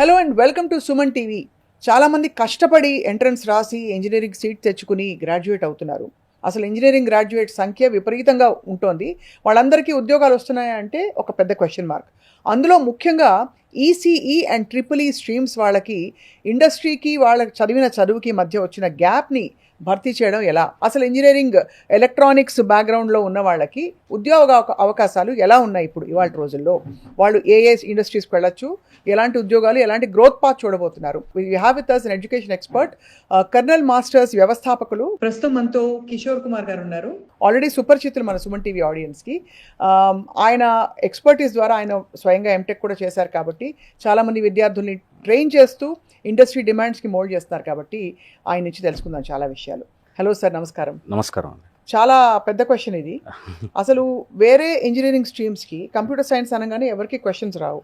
Hello and welcome to Suman TV. చాలామంది కష్టపడి entrance రాసి ఇంజనీరింగ్ సీట్ తెచ్చుకుని గ్రాడ్యుయేట్ అవుతున్నారు. అసలు ఇంజనీరింగ్ గ్రాడ్యుయేట్ సంఖ్య విపరీతంగా ఉంటుంది. వాళ్ళందరికీ ఉద్యోగాలు వస్తున్నాయా అంటే ఒక పెద్ద క్వశ్చన్ మార్క్. అందులో ముఖ్యంగా ECE and triple E streams వాళ్ళకి ఇండస్ట్రీకి వాళ్ళకి చదివిన చదువుకి మధ్య వచ్చిన గ్యాప్ని భర్తీ చేయడం ఎలా? అసలు ఇంజనీరింగ్ ఎలక్ట్రానిక్స్ బ్యాక్గ్రౌండ్లో ఉన్న వాళ్ళకి ఉద్యోగ అవకాశాలు ఎలా ఉన్నాయి ఇప్పుడు ఇవాళ రోజుల్లో? వాళ్ళు ఏ ఇండస్ట్రీస్కి వెళ్ళొచ్చు, ఎలాంటి ఉద్యోగాలు, ఎలాంటి గ్రోత్ పాత్ చూడబోతున్నారు? We have with us an education expert, Kernel Masters వ్యవస్థాపకులు ప్రస్తుతం మనతో కిషోర్ కుమార్ గారు ఉన్నారు. ఆల్రెడీ సుపరిచితులు మన సుమన్ టీవీ ఆడియన్స్కి. ఆయన ఎక్స్పర్టీస్ ద్వారా ఆయన స్వయంగా ఎంటెక్ కూడా చేశారు కాబట్టి చాలామంది విద్యార్థుల్ని ట్రైన్ చేస్తూ ఇండస్ట్రీ డిమాండ్స్కి మోల్డ్ చేస్తున్నారు కాబట్టి ఆయన నుంచి తెలుసుకుందాం చాలా విషయాలు. హలో సార్, నమస్కారం. నమస్కారం. చాలా పెద్ద క్వశ్చన్ ఇది. అసలు వేరే ఇంజనీరింగ్ స్ట్రీమ్స్కి కంప్యూటర్ సైన్స్ అనగానే ఎవరికి క్వశ్చన్స్ రావు.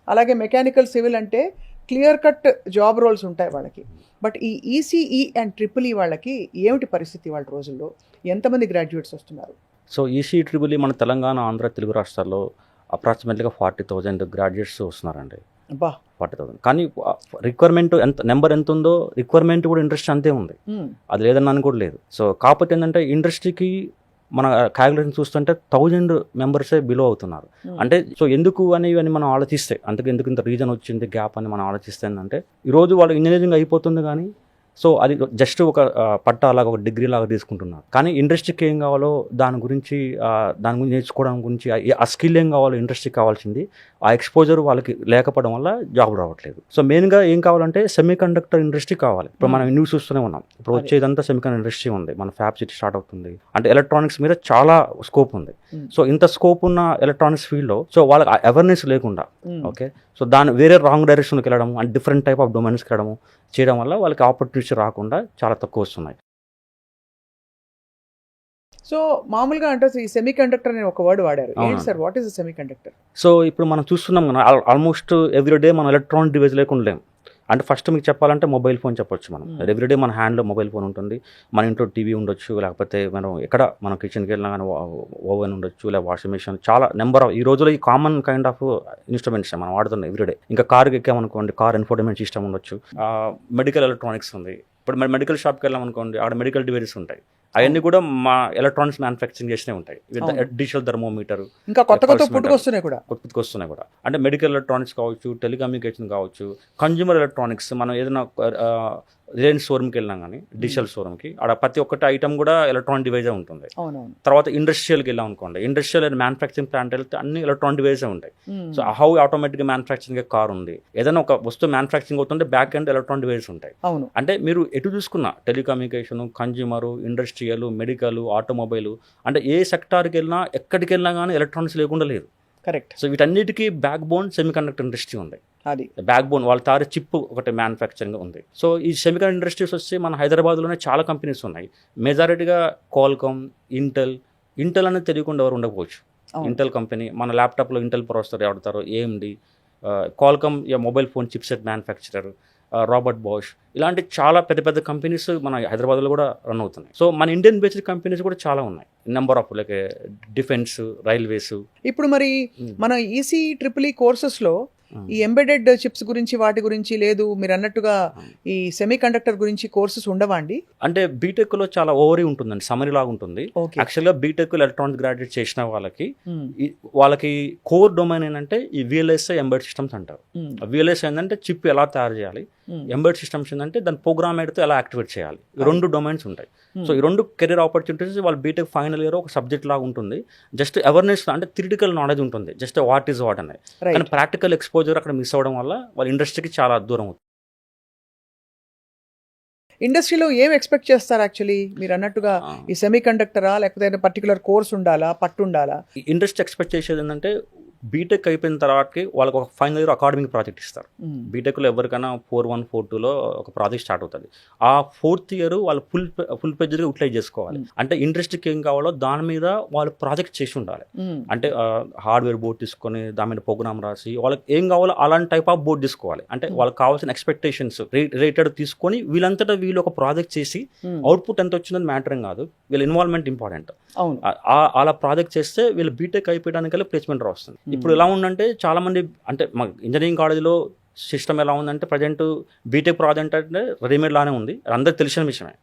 అలాగే మెకానికల్, సివిల్ అంటే క్లియర్ కట్ జాబ్ రోల్స్ ఉంటాయి వాళ్ళకి. బట్ ఈ ఈసీఈ అండ్ ట్రిపుల్ ఈ వాళ్ళకి ఏమిటి పరిస్థితి వాళ్ళ రోజుల్లో? ఎంతమంది గ్రాడ్యుయేట్స్ వస్తున్నారు? సో ఈసీ ట్రిపుల్ ఈ మన తెలంగాణ, ఆంధ్ర, తెలుగు రాష్ట్రాల్లో అప్రాక్సిమేట్లీగా 40,000 గ్రాడ్యుయేట్స్ వస్తున్నారండి. అబ్బా, 40,000. కానీ రిక్వైర్మెంట్ నెంబర్ ఎంత ఉందో రిక్వైర్మెంట్ కూడా ఇండస్ట్రీ అంతే ఉంది. అది లేదన్నాను కూడా లేదు. సో కాకపోతే ఏంటంటే ఇండస్ట్రీకి మన క్యాలిక్యులేషన్ చూస్తుంటే 1000 మెంబర్సే బిలో అవుతున్నారు. అంటే సో ఎందుకు అనేవి మనం ఆలోచిస్తే, అందుకు ఎందుకు ఇంత రీజన్ వచ్చింది గ్యాప్ అని మనం ఆలోచిస్తే ఏంటంటే ఈరోజు వాళ్ళు ఇంజనీరింగ్ అయిపోతుంది కానీ సో అది జస్ట్ ఒక పట్టా లాగా, ఒక డిగ్రీ లాగా తీసుకుంటున్నారు. కానీ ఇండస్ట్రీకి ఏం కావాలో దాని గురించి నేర్చుకోవడం గురించి, ఆ స్కిల్ ఏం కావాలో ఇండస్ట్రీకి కావాల్సింది ఆ ఎక్స్పోజర్ వాళ్ళకి లేకపోవడం వల్ల జాబ్ రావట్లేదు. సో మెయిన్గా ఏం కావాలంటే సెమీ కండక్టర్ ఇండస్ట్రీ కావాలి. ఇప్పుడు మనం న్యూస్ చూస్తూనే ఉన్నాం. ఇప్పుడు వచ్చేదంతా సెమీ కండక్టర్ ఇండస్ట్రీ ఉంది. మన ఫ్యాబ్ సిటీ స్టార్ట్ అవుతుంది. అంటే ఎలక్ట్రానిక్స్ మీద చాలా స్కోప్ ఉంది. సో ఇంత స్కోప్ ఉన్న ఎలక్ట్రానిక్స్ ఫీల్డ్లో సో వాళ్ళకి అవేర్నెస్ లేకుండా ఓకే సో దాని వేరే రాంగ్ డైరెక్షన్కి వెళ్ళడం అండ్ డిఫరెంట్ టైప్ ఆఫ్ డొమైన్స్కి వెళ్ళడం చేయడం వల్ల వాళ్ళకి ఆపర్చునిటీస్ రాకుండా చాలా తక్కువ వస్తున్నాయి. సో మామూలుగా అంటే ఈ సెమీ కండక్టర్ అనే ఒక వర్డ్ వాడారు. ఏంటి sir, what is semi conductor? So ఇప్పుడు మనం చూస్తున్నాం కదా, ఆల్మోస్ట్ ఎవ్రీడే మనం ఎలక్ట్రానిక్ డివైస్ లేకుండా లేము. అంటే ఫస్ట్ మీకు చెప్పాలంటే మొబైల్ ఫోన్ చెప్పొచ్చు. మనం ఎవ్రీడే మన హ్యాండ్లో మొబైల్ ఫోన్ ఉంటుంది. మన ఇంట్లో టీవీ ఉండొచ్చు, లేకపోతే మనం ఎక్కడ మన కిచెన్కి వెళ్ళినా కానీ ఓవెన్ ఉండొచ్చు, లేదా వాషింగ్ మెషిన్, చాలా నెంబర్ ఆఫ్ ఈ రోజులో ఈ కామన్ కైండ్ ఆఫ్ ఇన్స్ట్రుమెంట్స్ మనం వాడుతున్నాం ఎవ్రీడే. ఇంకా కార్కి ఎక్కామనుకోండి, కార్ ఇన్ఫోటైన్మెంట్ సిస్టమ్ ఉండొచ్చు. మెడికల్ ఎలక్ట్రానిక్స్ ఉంది. ఇప్పుడు మరి మెడికల్ షాప్కి వెళ్ళామనుకోండి, అక్కడ మెడికల్ డివైసెస్ ఉంటాయి. అవన్నీ కూడా మా ఎలక్ట్రానిక్స్ మ్యానుఫ్యాక్చరింగ్ చేసినే ఉంటాయి. డిజిటల్ థర్మోమీటర్, ఇంకా కొత్త పుట్టుకొస్తున్నాయి కూడా. అంటే మెడికల్ ఎలక్ట్రానిక్స్ కావచ్చు, టెలికమ్యూనికేషన్ కావచ్చు, కన్జ్యూమర్ ఎలక్ట్రానిక్స్. మనం ఏదైనా రిలయన్స్ షోరూమ్కి వెళ్ళినాం కానీ, డిజిటల్ షోరూమ్కి, అక్కడ ప్రతి ఒక్కటి ఐటమ్ కూడా ఎలక్ట్రానిక్ డివైజే ఉంటుంది. తర్వాత ఇండస్ట్రియల్కి వెళ్ళాం అనుకోండి, ఇండస్ట్రియల్ అండ్ మ్యానుఫ్యాక్చరింగ్ ప్లాంట్ వెళ్తే అన్ని ఎలక్ట్రానిక్ డివైజే ఉంటాయి. సో హౌ ఆటోమేటిక్గా మ్యానుఫ్యాక్చరింగ్ కార్ ఉంది, ఏదైనా ఒక వస్తువు మ్యానుఫ్యాక్చరింగ్ అవుతుంటే బ్యాక్ ఎండ్ ఎలక్ట్రానిక్ డివైజెస్ ఉంటాయి. అంటే మీరు ఎటు చూసుకున్నా telecommunication, consumer, industrial, medical, automobile, అంటే ఏ సెక్టార్కి వెళ్ళినా ఎక్కడికి వెళ్ళినా కానీ ఎలక్ట్రానిక్స్ లేకుండా లేదు. కరెక్ట్. సో వీటన్నిటికీ back bone semi conductor industry ఉంది. అది బ్యాక్ బోన్ వాళ్ళ తారే చిప్ ఒకటి మ్యానుఫ్యాక్చరింగ్ ఉంది. సో ఈ సెమీ కండక్టర్ ఇండస్ట్రీస్ వచ్చి మన హైదరాబాద్లోనే చాలా కంపెనీస్ ఉన్నాయి. మెజారిటీగా క్వాల్కామ్, ఇంటెల్ అనేది తెలియకుండా ఎవరు ఉండకపోవచ్చు. ఇంటెల్ కంపెనీ, మన ల్యాప్టాప్లో ఇంటెల్ ప్రాసెసర్ వాడతారు. AMD, Qualcomm mobile phone chipset manufacturer, Robert Bosch, ఇలాంటి చాలా పెద్ద పెద్ద కంపెనీస్ మన హైదరాబాద్లో కూడా రన్ అవుతున్నాయి. సో మన ఇండియన్ బేస్డ్ కంపెనీస్ కూడా చాలా ఉన్నాయి. Number of like defence, railways. ఇప్పుడు మరి మన ఈసీ ట్రిపుల్ ఈ కోర్సెస్లో ఈ ఎంబెడెడ్ చిప్స్ గురించి వాటి గురించి లేదు, మీరు అన్నట్టుగా ఈ సెమీ కండక్టర్ గురించి కోర్సెస్ ఉండవా అండి? అంటే బీటెక్లో చాలా ఓవరీ ఉంటుందండి, సమరీ లాగా ఉంటుంది. యాక్చువల్గా బీటెక్ ఎలక్ట్రానిక్ గ్రాడ్యుయేట్ చేసిన వాళ్ళకి కోర్ డొమైన్ ఏంటంటే ఈ విఎల్ఎస్ఐ ఎంబెడ్ సిస్టమ్స్ అంటారు. విఎల్ఎస్ఐ ఏంటంటే చిప్ ఎలా తయారు చేయాలి, ఎంబెడ్ సిస్టమ్స్ ఏంటంటే దాని ప్రోగ్రామ్ అయితే ఎలా యాక్టివేట్ చేయాలి. ఈ 2 డొమైన్స్ ఉంటాయి. సో ఈ 2 కెరీర్ ఆపర్చునిటీస్ వాళ్ళ బీటెక్ ఫైనల్ ఇయర్ ఒక సబ్జెక్ట్ లాగా ఉంటుంది. జస్ట్ అవేర్నెస్ అంటే థియరిటికల్ నాలెడ్జ్ ఉంటుంది, జస్ట్ వాట్ ఈజ్ వాట్ అనేది. కానీ ప్రాక్టికల్ ఎక్స్పోజర్ అక్కడ మిస్ అవ్వడం వల్ల వాళ్ళ ఇండస్ట్రీకి చాలా దూరం అవుతుంది. ఇండస్ట్రీలో ఏం ఎక్స్పెక్ట్ చేస్తారు యాక్చువల్లీ మీరు అన్నట్టుగా? ఈ సెమీ కండక్టరా, లేకపోతే పర్టికులర్ కోర్స్ ఉండాలా, పట్టు ఉండాలా? ఇండస్ట్రీ ఎక్స్పెక్ట్ చేసేది ఏంటంటే బీటెక్ అయిపోయిన తర్వాతకి వాళ్ళకి ఒక ఫైనల్ ఇయర్ అకాడమిక్ ప్రాజెక్ట్ ఇస్తారు. బీటెక్లో ఎవరికైనా 4-1, 4-2లో ఒక ప్రాజెక్ట్ స్టార్ట్ అవుతుంది. ఆ 4th ఇయర్ వాళ్ళు ఫుల్ పేజ్గా యూటిలైజ్ చేసుకోవాలి. అంటే ఇండస్ట్రీకి ఏం కావాలో దాని మీద వాళ్ళు ప్రాజెక్ట్ చేసి ఉండాలి. అంటే హార్డ్వేర్ బోర్డ్ తీసుకొని దాని మీద ప్రోగ్రామ్ రాసి వాళ్ళకి ఏం కావాలో అలాంటి టైప్ ఆఫ్ బోర్డ్ తీసుకోవాలి. అంటే వాళ్ళకి కావాల్సిన ఎక్స్పెక్టేషన్స్ రేటెడ్ తీసుకొని వీళ్ళంతటా వీళ్ళు ఒక ప్రాజెక్ట్ చేసి అవుట్పుట్ ఎంత వచ్చిందని మ్యాటరింగ్ కాదు, వీళ్ళ ఇన్వాల్వ్మెంట్ ఇంపార్టెంట్. అలా ప్రాజెక్ట్ చేస్తే వీళ్ళు బీటెక్ అయిపోయడానికి ప్లేస్మెంట్ వస్తుంది. ఇప్పుడు ఎలా ఉందంటే చాలా మంది అంటే మా ఇంజనీరింగ్ కాలేజీలో సిస్టమ్ ఎలా ఉందంటే ప్రజెంట్ బీటెక్ ప్రాజెక్ట్ అంటే రెడీమేడ్ లానే ఉంది, అది అందరికి తెలిసిన విషయమే.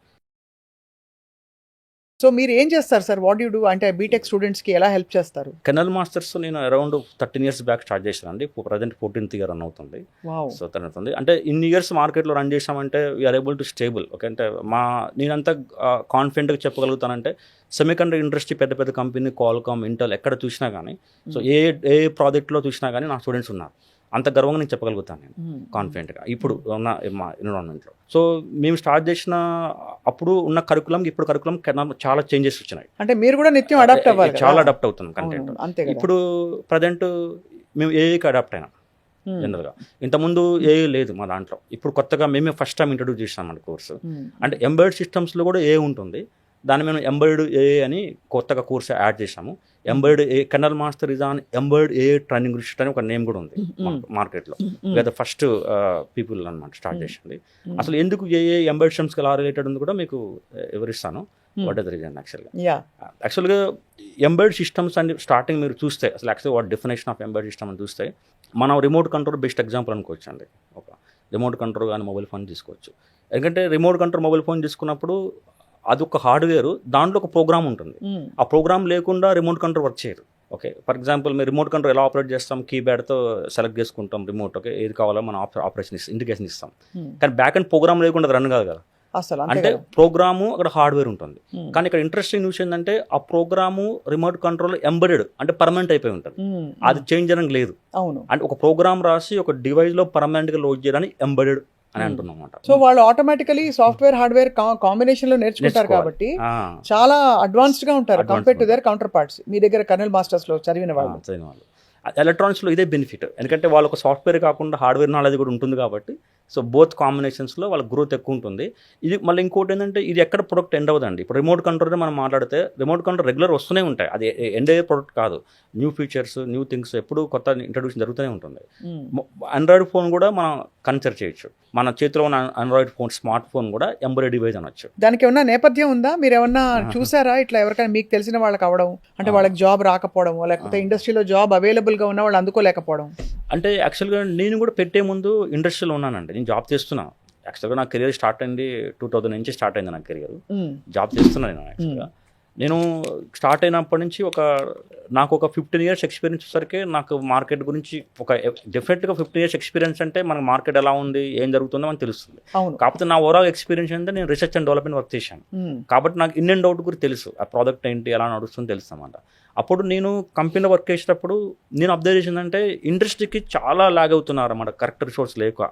సో మీరు ఏం చేస్తారు సార్? What you do? అంటే బీటెక్ స్టూడెంట్స్కి ఎలా హెల్ప్ చేస్తారు? కెనల్ మాస్టర్స్ నేను అరౌండ్ 13 years బ్యాక్ స్టార్ట్ చేశానండి. ప్రజెంట్ 14th year రన్ అవుతుంది. వావ్. సో అవుతుంది అంటే ఇన్ని ఇయర్స్ మార్కెట్లో రన్ చేసామంటే we are able to stable. Okay, అంటే నేనంతా కాన్ఫిడెంట్గా చెప్పగలుగుతానంటే సెమీకండక్టర్ ఇండస్ట్రీ పెద్ద పెద్ద కంపెనీ క్వాల్కామ్, ఇంటెల్ ఎక్కడ చూసినా కానీ, సో ఏ ప్రాజెక్ట్లో చూసినా కానీ నా స్టూడెంట్స్ ఉన్నారు. అంత గర్వంగా నేను చెప్పగలుగుతాను నేను కాన్ఫిడెంట్గా ఇప్పుడు ఉన్న మా ఎన్విరాన్మెంట్లో. సో మేము స్టార్ట్ చేసిన అప్పుడు ఉన్న కరికులం ఇప్పుడు కరికులం చాలా చేంజెస్ వచ్చినాయి. అంటే మీరు కూడా నిత్యం అడాప్ట్ అవ్వాలి కదా? చాలా అడాప్ట్ అవుతున్నాం కంటెంట్. అంతే కదా. ఇప్పుడు ప్రజెంట్ మేము ఏఐకి అడాప్ట్ అయినాం జనరల్గా. ఇంతకుముందు ఏఐ లేదు మా దాంట్లో, ఇప్పుడు కొత్తగా మేమే ఫస్ట్ టైం ఇంట్రడ్యూస్ చేసాం మన కోర్సు. అంటే ఎంబెడెడ్ సిస్టమ్స్లో కూడా ఏఐ ఉంటుంది, దాన్ని మేము ఎంబెడెడ్ ఏఐ అని కొత్తగా కోర్స్ యాడ్ చేసాము. Embedded A Kernel Master is an embedded AI training institute అని ఒక నేమ్ కూడా ఉంది మార్కెట్లో. లేదా ఫస్ట్ పీపుల్ అనమాట స్టార్ట్ చేసింది. అసలు ఎందుకు ఏఐ ఎంబెడెడ్ సిస్టమ్స్కి ఎలా రిలేటెడ్ ఉంది కూడా మీకు వివరిస్తాను. వాట్ ఇస్ ద రీజన్ యాక్చువల్గా ఎంబెడెడ్ సిస్టమ్స్ అని స్టార్టింగ్ మీరు చూస్తే అసలు యాక్చువల్గా what definition of embedded system అని చూస్తే మనం రిమోట్ కంట్రోల్ బెస్ట్ ఎగ్జాంపుల్ అనుకోవచ్చు అండి. ఒక రిమోట్ కంట్రోల్ కానీ మొబైల్ ఫోన్ తీసుకోవచ్చు. ఎందుకంటే రిమోట్ కంట్రోల్ మొబైల్ ఫోన్ తీసుకున్నప్పుడు అది ఒక హార్డ్వేర్, దాంట్లో ఒక ప్రోగ్రామ్ ఉంటుంది. ఆ ప్రోగ్రామ్ లేకుండా రిమోట్ కంట్రోల్ వర్క్ చేయదు. ఓకే, ఫర్ ఎగ్జాంపుల్ మీరు రిమోట్ కంట్రోల్ ఎలా ఆపరేట్ చేస్తాం, కీప్యాడ్తో సెలెక్ట్ చేసుకుంటాం రిమోట్. ఓకే, ఏది కావాలో మనం ఆపరేషన్ ఇండికేషన్ ఇస్తాం. కానీ బ్యాక్ అండ్ ప్రోగ్రామ్ లేకుండా రన్ కాదు కదా. అసలు అంటే ప్రోగ్రాము అక్కడ హార్డ్వేర్ ఉంటుంది. కానీ ఇక్కడ ఇంట్రెస్టింగ్ న్యూస్ ఏంటంటే ఆ ప్రోగ్రాము రిమోట్ కంట్రోల్ ఎంబెడెడ్ అంటే పర్మనెంట్ అయిపోయి ఉంటుంది, అది చేంజ్ చేయడం లేదు. అవును, అంటే ఒక ప్రోగ్రామ్ రాసి ఒక డివైస్లో పర్మనెంట్గా లోడ్ చేయడానికి ఎంబెడెడ్ అని అంటున్నమాట. సో వాళ్ళు ఆటోమేటికలీ సాఫ్ట్వేర్ హార్డ్వేర్ కాంబినేషన్ లో నేర్చుకుంటారు కాబట్టి చాలా అడ్వాన్స్డ్ గా ఉంటారు కంపేర్ టు దేర్ కౌంటర్ పార్ట్స్. మీ దగ్గర కర్నల్ మాస్టర్స్ లో చదివిన వాళ్ళు ఎలక్ట్రానిక్స్లో ఇదే బెనిఫిట్, ఎందుకంటే వాళ్ళకు సాఫ్ట్వేర్ కాకుండా హార్డ్వేర్ నాలెడ్జ్ కూడా ఉంటుంది కాబట్టి. సో బోత్ కాంబినేషన్స్లో వాళ్ళ గ్రోత్ ఎక్కువ ఉంటుంది. ఇది మళ్ళీ ఇంకోటి ఏంటంటే ఇది ఎక్కడ ప్రొడక్ట్ ఎండ్ అవ్వదండి. ఇప్పుడు రిమోట్ కంట్రోల్ మనం మాట్లాడితే రిమోట్ కంట్రోల్ రెగ్యులర్ వస్తూనే ఉంటాయి, అది ఎండ్ అయ్యే ప్రొడక్ట్ కాదు. న్యూ ఫీచర్స్, న్యూ థింగ్స్ ఎప్పుడు కొత్త ఇంట్రడ్యూషన్ జరుగుతూనే ఉంటుంది. ఆండ్రాయిడ్ ఫోన్ కూడా మనం కన్సిడర్ చేయొచ్చు. మన చేతిలో ఉన్న ఆండ్రాయిడ్ ఫోన్, స్మార్ట్ ఫోన్ కూడా ఎంబెడెడ్ డివైస్ అనొచ్చు. దానికి ఏమన్నా నేపథ్యం ఉందా? మీరు ఏమన్నా చూసారా ఇట్లా ఎవరికైనా మీకు తెలిసిన వాళ్ళకి అవడం, అంటే వాళ్ళకి జాబ్ రాకపోవడం, లేకపోతే ఇండస్ట్రీలో జాబ్ అవైలబుల్ గా ఉన్న వాళ్ళు అందుకోలేకపోవడం? అంటే యాక్చువల్గా నేను కూడా పెట్టే ముందు ఇండస్ట్రీలో ఉన్నానండి, నేను జాబ్ చేస్తున్నాను. యాక్చువల్గా నా కెరియర్ స్టార్ట్ అయింది 2000 నుంచి స్టార్ట్ అయింది నా కెరియర్. జాబ్ చేస్తున్నాను నేను. యాక్చువల్గా నేను స్టార్ట్ అయినప్పటి నుంచి నాకు ఒక 15 years ఎక్స్పీరియన్స్ వచ్చేసరికి నాకు మార్కెట్ గురించి ఒక డెఫినెట్గా 15 years ఎక్స్పీరియన్స్ అంటే మనకు మార్కెట్ ఎలా ఉంది, ఏం జరుగుతుందో మనకు తెలుస్తుంది. కాకపోతే నా ఓవరాల్ ఎక్స్పీరియన్స్ అంటే నేను రీసెర్చ్ అండ్ డెవలప్మెంట్ వర్క్ చేశాను కాబట్టి నాకు ఇన్ అండ్ అవుట్ గురించి తెలుసు, ఆ ప్రోడక్ట్ ఏంటి, ఎలా నడుస్తుందో తెలుసు అన్నమాట. అప్పుడు నేను కంపెనీలో వర్క్ చేసేటప్పుడు నేను అబ్జర్వ్ చేసిందంటే ఇండస్ట్రీకి చాలా లాగ్ అవుతున్నారు అన్నమాట, కరెక్ట్ రిసోర్స్ లేక.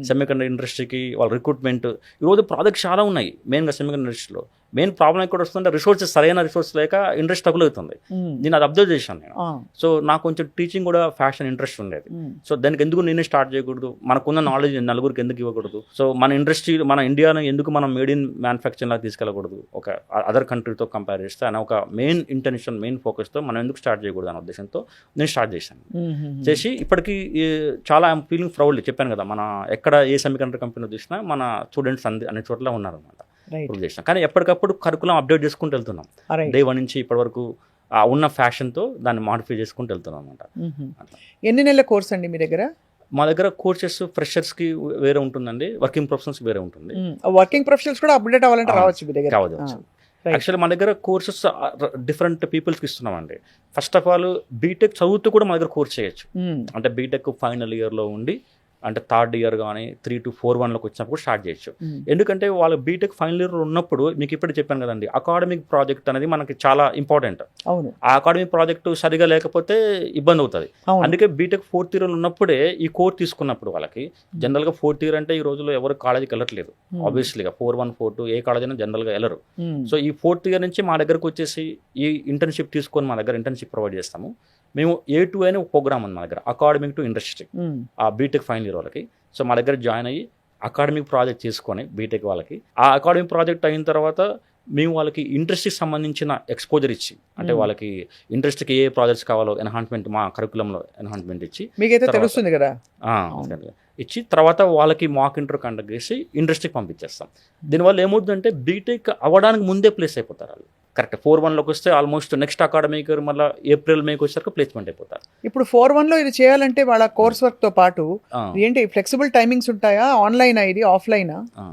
సెమీకండక్టర్ ఇండస్ట్రీకి వాళ్ళ రిక్రూట్మెంట్ ఈరోజు ప్రాజెక్ట్స్ చాలా ఉన్నాయి. మెయిన్గా సెమీకండక్టర్ ఇండస్ట్రీలో మెయిన్ ప్రాబ్లం ఎక్కడ వస్తుందంటే రిసోర్సెస్, సరైన రిసోర్స్ లేక ఇండస్ట్రీ స్ట్రగుల్ అవుతుంది. నేను అది అబ్జర్వ్ చేశాను నేను. సో నాకు కొంచెం టీచింగ్ కూడా ఫ్యాషన్ ఇంట్రెస్ట్ ఉండేది. సో దానికి ఎందుకు నేనే స్టార్ట్ చేయకూడదు, మనకున్న నాలెడ్జ్ నలుగురికి ఎందుకు ఇవ్వకూడదు, సో మన ఇండస్ట్రీ, మన ఇండియాను ఎందుకు మనం మేడ్ ఇన్ మ్యానుఫ్యాక్చరింగ్ లాగా తీసుకెళ్ళకూడదు ఒక అదర్ కంట్రీతో కంపేర్ చేస్తే అని ఒక మెయిన్ ఇంటెన్షన్, మెయిన్ ఫోకస్తో మనం ఎందుకు స్టార్ట్ చేయకూడదు అనే ఉద్దేశంతో నేను స్టార్ట్ చేశాను. చేసి ఇప్పటికీ చాలా ఐఎమ్ ఫీలింగ్ ప్రౌడ్లీ, చెప్పాను కదా, మన ఎక్కడ ఏ సెమీకండక్టర్ కంపెనీలో చూసినా మన స్టూడెంట్స్ అన్ని చోట్ల ఉన్నారన్నమాట. కానీ ఎప్పటికప్పుడు కరికులం అప్డేట్ చేసుకుంటూ వెళ్తున్నాం. డే 1 నుంచి ఇప్పటి వరకు ఉన్న ఫ్యాషన్తో దాన్ని మాడిఫై చేసుకుంటూ వెళ్తున్నాం అనమాట. ఎన్ని నెలల కోర్స్ అండి మీ దగ్గర? మా దగ్గర కోర్సెస్ ఫ్రెషర్స్కి వేరే ఉంటుందండి, వర్కింగ్ ప్రొఫెషనల్స్కి వేరే ఉంటుంది. వర్కింగ్ ప్రొఫెషనల్స్ కూడా అప్డేట్ అవ్వాలంటే రావచ్చు మీ దగ్గర? కావచ్చు. యాక్చువల్లీ మన దగ్గర కోర్సెస్ డిఫరెంట్ పీపుల్స్కి ఇస్తున్నామండి. ఫస్ట్ ఆఫ్ ఆల్ బీటెక్ చదువుతూ కూడా మన దగ్గర కోర్స్ చేయొచ్చు. అంటే బీటెక్ ఫైనల్ ఇయర్లో ఉండి అంటే 3rd year కానీ 3 to 4 1లోకి వచ్చినప్పుడు స్టార్ట్ చేయొచ్చు. ఎందుకంటే వాళ్ళ బీటెక్ ఫైనల్ ఇయర్ ఉన్నప్పుడు మీకు ఇప్పుడు చెప్పాను కదండి, అకాడమిక్ ప్రాజెక్ట్ అనేది మనకి చాలా ఇంపార్టెంట్. ఆ అకాడమిక్ ప్రాజెక్ట్ సరిగా లేకపోతే ఇబ్బంది అవుతుంది. అందుకే బీటెక్ 4th year ఉన్నప్పుడే ఈ కోర్స్ తీసుకున్నప్పుడు వాళ్ళకి జనరల్గా 4th year అంటే ఈ రోజుల్లో ఎవరు కాలేజీకి వెళ్ళట్లేదు. ఆబ్వియస్లీగా 4 1 4 2 ఏ కాలేజ్ అయినా జనరల్గా వెళ్ళరు. సో ఈ 4th year నుంచి మా దగ్గరకు వచ్చేసి ఈ ఇంటర్న్షిప్ తీసుకొని మా దగ్గర ఇంటర్న్షిప్ ప్రొవైడ్ చేస్తాము. మేము A2 అనే ఒక ప్రోగ్రామ్ ఉంది మా దగ్గర, అకాడమిక్ టు ఇండస్ట్రీ, ఆ బీటెక్ ఫైనల్ ఇయర్ వాళ్ళకి. సో మా దగ్గర జాయిన్ అయ్యి అకాడమిక్ ప్రాజెక్ట్ చేసుకొని బీటెక్ వాళ్ళకి, ఆ అకాడమిక్ ప్రాజెక్ట్ అయిన తర్వాత మేము వాళ్ళకి ఇండస్ట్రీకి సంబంధించిన ఎక్స్పోజర్ ఇచ్చి, అంటే వాళ్ళకి ఇండస్ట్రీకి ఏ ప్రాజెక్ట్స్ కావాలో ఎన్హాన్స్మెంట్ మా కరికులంలో ఎన్హాన్స్మెంట్ ఇచ్చి మీకైతే తెలుస్తుంది కదా, ఇచ్చి తర్వాత వాళ్ళకి మాక్ ఇంటర్వ్యూ కండక్ట్ చేసి ఇండస్ట్రీకి పంపించేస్తాం. దీనివల్ల ఏమవుతుందంటే బీటెక్ అవ్వడానికి ముందే ప్లేస్ అయిపోతారు వాళ్ళు. కరెక్ట్ 4-1లోకి వస్తే ఆల్మోస్ట్ నెక్స్ట్ అకాడమిక్ మళ్ళీ ఏప్రిల్ మేకి వచ్చేసరికి ప్లేస్మెంట్ అయిపోతారు. ఇప్పుడు 4-1లో ఇది చేయాలంటే వాళ్ళ కోర్స్ వర్క్ తో పాటు ఆ, ఏంటి ఫ్లెక్సిబుల్ టైమింగ్స్ ఉంటాయా, ఆన్లైనా ఇది ఆఫ్లైనా? ఆ.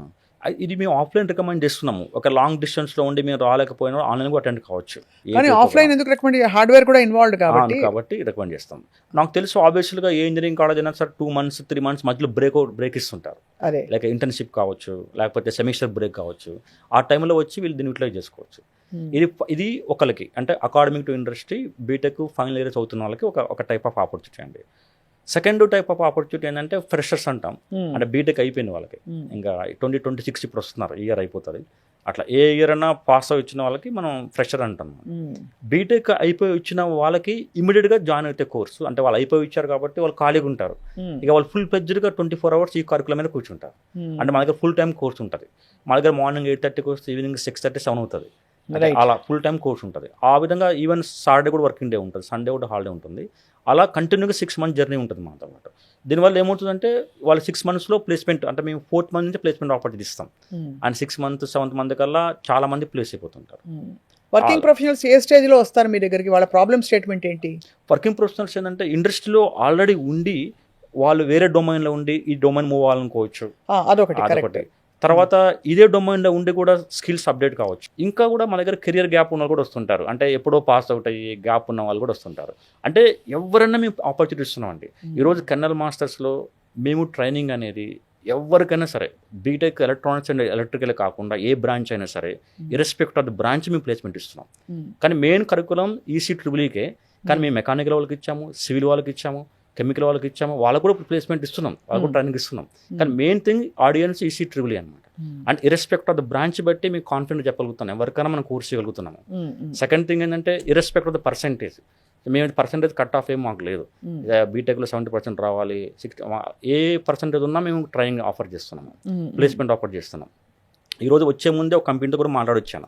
ఇది మేము ఆఫ్లైన్ రికమెండ్ చేస్తున్నాము. ఒక లాంగ్ డిస్టెన్స్లో ఉండి మేము రాలేకపోయినా ఆన్లైన్ కూడా అటెండ్ కావచ్చు. కానీ ఆఫ్లైన్ ఎందుకు రికమెండ్? హార్డ్వేర్ కూడా ఇన్వాల్వ్డ్ కాబట్టి రికమెండ్ చేస్తాం. నాకు తెలుసు ఆబ్వియస్లీగా ఏ ఇంజనీరింగ్ కాలేజ్ అయినా సార్ 2 months 3 months మధ్యలో బ్రేక్ ఇస్తుంటారు. అదే లైక్ ఇంటర్న్షిప్ కావచ్చు, లేకపోతే సెమిస్టర్ బ్రేక్ కావచ్చు. ఆ టైంలో వచ్చి వీళ్ళు దీన్ని యూటిలైజ్ చేసుకోవచ్చు. ఇది ఒకరికి అంటే academic to industry B Tech final years అవుతున్న వాళ్ళకి ఒక టైప్ ఆఫ్ ఆపర్చునిటీ అండి. సెకండ్ టైప్ ఆఫ్ ఆపర్చునిటీ ఏంటంటే ఫ్రెషర్స్ అంటాం. అంటే బీటెక్ అయిపోయిన వాళ్ళకి ఇంకా 2026 ఇప్పుడు వస్తున్నారు, ఇయర్ అయిపోతుంది. అట్లా ఏ ఇయర్ అన్నా పాస్ అయి వచ్చిన వాళ్ళకి మనం ఫ్రెషర్ అంటాం. బీటెక్ అయిపోయి వచ్చిన వాళ్ళకి ఇమీడియట్గా జాయిన్ అయితే కోర్సు అంటే వాళ్ళు అయిపోయి ఇచ్చారు కాబట్టి వాళ్ళు ఖాళీగా ఉంటారు. ఇక వాళ్ళు ఫుల్ ప్లెడ్జ్డ్గా 24 hours ఈ కరికులం మీద కూర్చుంటారు. అంటే మా దగ్గర ఫుల్ టైం కోర్స్ ఉంటుంది. మా దగ్గర మార్నింగ్ 8:30 వస్తే ఈవినింగ్ 6:30 7 అవుతుంది. అలా ఫుల్ టైం కోర్స్ ఉంటుంది. ఆ విధంగా ఈవెన్ సాటర్డే కూడా వర్కింగ్ డే ఉంటుంది, సండే కూడా హాలిడే ఉంటుంది. అలా కంటిన్యూగా 6 months జర్నీ ఉంటుంది మాతో పాటు. దీనివల్ల ఏమవుతుందంటే వాళ్ళు 6 monthsలో ప్లేస్మెంట్ అంటే మేము 4th month నుంచి ప్లేస్మెంట్ ఆపర్చునిటీ ఇస్తాం. అండ్ 6 month 7th month కల్లా చాలా మంది ప్లేస్ అయిపోతుంటారు. వర్కింగ్ ప్రొఫెషనల్స్ ఏ స్టేజ్లో వస్తారు మీ దగ్గరికి? వాళ్ళ ప్రాబ్లమ్ స్టేట్మెంట్ ఏంటి? వర్కింగ్ ప్రొఫెషనల్స్ ఏంటంటే ఇండస్ట్రీలో ఆల్రెడీ ఉండి వాళ్ళు వేరే డొమైన్లో ఉండి ఈ డొమైన్ మూవ్ అవ్వాలనుకోవచ్చు. అదొకటి. తర్వాత ఇదే డొమైన్లో ఉండి కూడా స్కిల్స్ అప్డేట్ కావచ్చు. ఇంకా కూడా మన దగ్గర కెరియర్ గ్యాప్ ఉన్న వాళ్ళు కూడా వస్తుంటారు. అంటే ఎప్పుడో పాస్ అవుట్ అయ్యి గ్యాప్ ఉన్న వాళ్ళు కూడా వస్తుంటారు. అంటే ఎవరైనా మేము ఆపర్చునిటీ ఇస్తున్నామండి. ఈరోజు కెన్నల్ మాస్టర్స్లో మేము ట్రైనింగ్ అనేది ఎవరికైనా సరే బీటెక్ ఎలక్ట్రానిక్స్ అండ్ ఎలక్ట్రికల్ కాకుండా ఏ బ్రాంచ్ అయినా సరే ఇర్రెస్పెక్ట్ ఆఫ్ ద బ్రాంచ్ మేము ప్లేస్మెంట్ ఇస్తున్నాం. కానీ మెయిన్ కరికులం ఈసీ ట్రిబుల్ఈకే, కానీ మేము మెకానికల్ వాళ్ళకి ఇచ్చాము, సివిల్ వాళ్ళకి ఇచ్చాము, కెమికల్ వాళ్ళకి ఇచ్చాము, వాళ్ళకు కూడా ప్లేస్మెంట్ ఇస్తున్నాం, వాళ్ళకు కూడా ట్రైనింగ్ ఇస్తున్నాం. కానీ main thing audience EC triple అనమాట. అండ్ ఇర్రెస్పెక్ట్ ఆఫ్ ద బ్రాంచ్ బట్టి మీకు కాన్ఫిడెంట్ చెప్పగలుగుతున్నాం, ఎవరికైనా మనం కోర్స్ చేయగలుగుతున్నాము. సెకండ్ థింగ్ ఏంటంటే ఇర్రెస్పెక్ట్ ఆఫ్ ద పర్సెంటేజ్. మేము పర్సెంటేజ్ కట్ ఆఫ్ ఏం మాకు లేదు. బీటెక్లో 70% రావాలి, 60 ఏ పర్సెంటేజ్ ఉన్నా మేము ట్రైనింగ్ ఆఫర్ చేస్తున్నాము, ప్లేస్మెంట్ ఆఫర్ చేస్తున్నాం. ఈరోజు వచ్చే ముందే ఒక కంపెనీతో కూడా మాట్లాడొచ్చాను.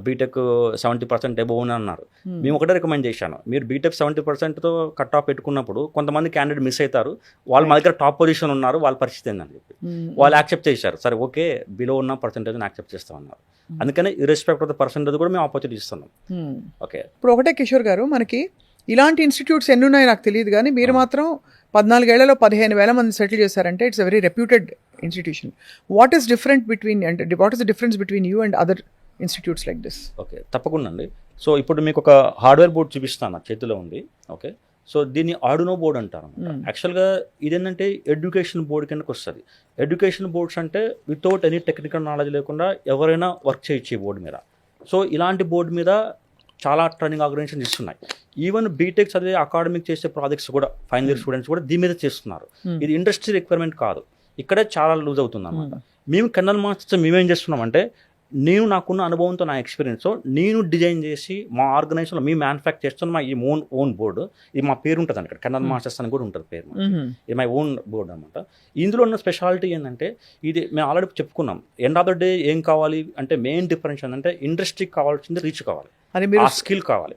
బీటెక్ 70% అబోవ్ అని అన్నారు. మేము ఒకటే రికమెండ్ చేశాను, మీరు బీటెక్ 70%తో కట్ ఆఫ్ పెట్టుకున్నప్పుడు కొంతమంది క్యాండిడేట్ మిస్ అవుతారు, వాళ్ళు మా దగ్గర టాప్ పొజిషన్ ఉన్నారు, వాళ్ళ పరిస్థితి ఏందని చెప్పి వాళ్ళు యాక్సెప్ట్ చేశారు. సరే ఓకే బిలో ఉన్న పర్సెంటేజ్ని యాక్సెప్ట్ చేస్తామన్నారు. అందుకని ఇర్రెస్పెక్ట్ ఆఫ్ ద పర్సెంటేజ్ కూడా మేము ఆపర్చునిటీ ఇస్తున్నాం. ఓకే, ఇప్పుడు ఒకటే కిషోర్ గారు, మనకి ఇలాంటి ఇన్స్టిట్యూట్స్ ఎన్ని ఉన్నాయో నాకు తెలియదు, కానీ మీరు మాత్రం 14 ఏళ్లలో 15,000 మంది సెటిల్ చేశారంటే it's a very reputed institution. What is different between అంటే what is the difference between you and other institutes like this? Okay, తప్పకుండా అండి. సో ఇప్పుడు మీకు ఒక హార్డ్వేర్ బోర్డ్ చూపిస్తాను, నా చేతిలో ఉంది. ఓకే, సో దీన్ని ఆర్డునో బోర్డ్ అంటారు. యాక్చువల్గా ఇదేంటంటే ఎడ్యుకేషన్ బోర్డ్ కిందకి వస్తుంది. ఎడ్యుకేషన్ బోర్డ్స్ అంటే వితౌట్ ఎనీ టెక్నికల్ నాలెడ్జ్ లేకుండా ఎవరైనా వర్క్ చేయొచ్చు ఈ బోర్డు మీద. సో ఇలాంటి బోర్డు మీద చాలా ట్రైనింగ్ ఆర్గనైజేషన్స్ ఇస్తున్నాయి. ఈవెన్ బీటెక్ చదివే అకాడమిక్ చేసే ప్రాజెక్ట్స్ కూడా ఫైనల్ ఇయర్ స్టూడెంట్స్ కూడా దీని మీద చేస్తున్నారు. ఇది ఇండస్ట్రీ రిక్వైర్మెంట్ కాదు, ఇక్కడే చాలా లూజ్ అవుతుంది అనమాట. మేము కెన్నల్ మాస్టర్స్ మేమేం చేస్తున్నామంటే, నేను నాకున్న అనుభవంతో నా ఎక్స్పీరియన్స్తో నేను డిజైన్ చేసి మా ఆర్గనైజేషన్లో మేము మ్యానుఫ్యాక్చర్ చేస్తున్న మా ఈ ఓన్ బోర్డు. ఇది మా పేరు ఉంటుంది అక్కడ, కెన్నల్ మాస్టర్స్ అని కూడా ఉంటుంది పేరు. ఇది మై ఓన్ బోర్డు అనమాట. ఇందులో ఉన్న స్పెషాలిటీ ఏంటంటే, ఇది మేము ఆల్రెడీ చెప్పుకున్నాం, ఎండ్ ఆఫ్ ద డే ఏం కావాలి అంటే మెయిన్ డిఫరెన్స్ ఏంటంటే ఇండస్ట్రీకి కావాల్సింది రీచ్ కావాలి, ఆ స్కిల్ కావాలి.